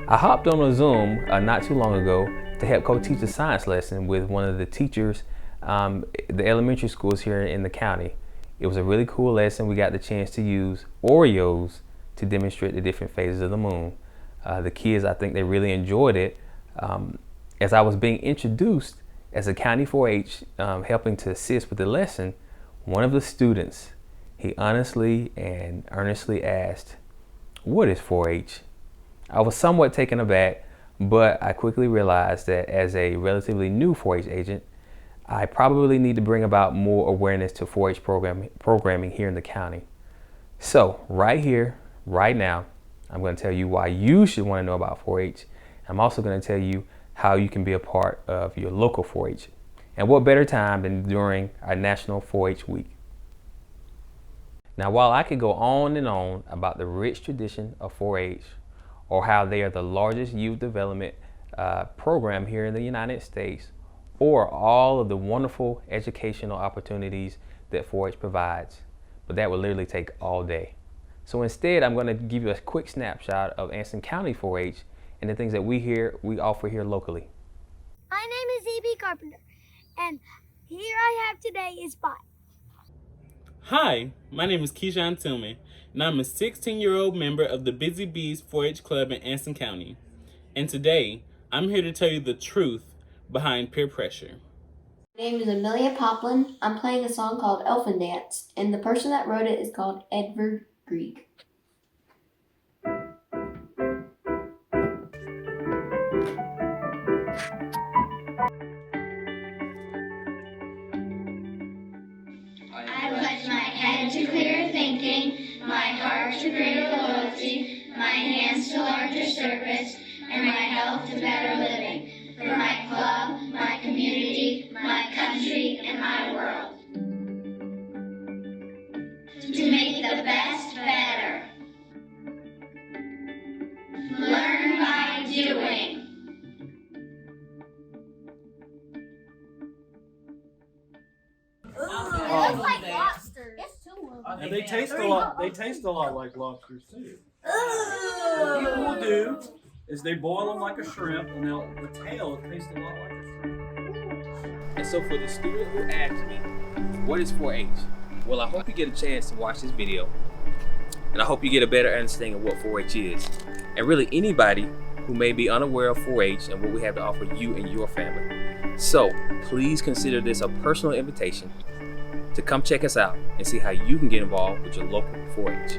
I hopped on a Zoom not too long ago to help co-teach a science lesson with one of the teachers, the elementary schools here in the county. It was a really cool lesson. We got the chance to use Oreos to demonstrate the different phases of the moon. The kids, I think they really enjoyed it. As I was being introduced as a county 4-H helping to assist with the lesson, one of the students, he honestly and earnestly asked, "What is 4-H?" I was somewhat taken aback, but I quickly realized that as a relatively new 4-H agent, I probably need to bring about more awareness to 4-H programming here in the county. So right here, right now, I'm going to tell you why you should want to know about 4-H. I'm also going to tell you how you can be a part of your local 4-H. And what better time than during our National 4-H Week. Now, while I could go on and on about the rich tradition of 4-H, or how they are the largest youth development program here in the United States, or all of the wonderful educational opportunities that 4-H provides, but that would literally take all day. So instead, I'm going to give you a quick snapshot of Anson County 4-H and the things that we offer here locally. My name is E.B. Carpenter, and here I have today is Spot. Hi, my name is Keyshawn Tillman, and I'm a 16-year-old member of the Busy Bees 4-H Club in Anson County. And today, I'm here to tell you the truth behind peer pressure. My name is Amelia Poplin. I'm playing a song called Elfin Dance, and the person that wrote it is called Edward Grieg. I pledge my head to clear thinking, my heart to greater loyalty, my hands to larger service, and my health to better living, for my club, my community, my country, and my world. To make the best better. Learn by doing. It looks like lobster. And they taste a lot. They taste a lot like lobsters too. What people will do is they boil them like a shrimp, and the tail tastes a lot like a shrimp. And so for the student who asked me, what is 4-H? Well, I hope you get a chance to watch this video, and I hope you get a better understanding of what 4-H is, and really anybody who may be unaware of 4-H and what we have to offer you and your family. So please consider this a personal invitation to come check us out and see how you can get involved with your local 4-H.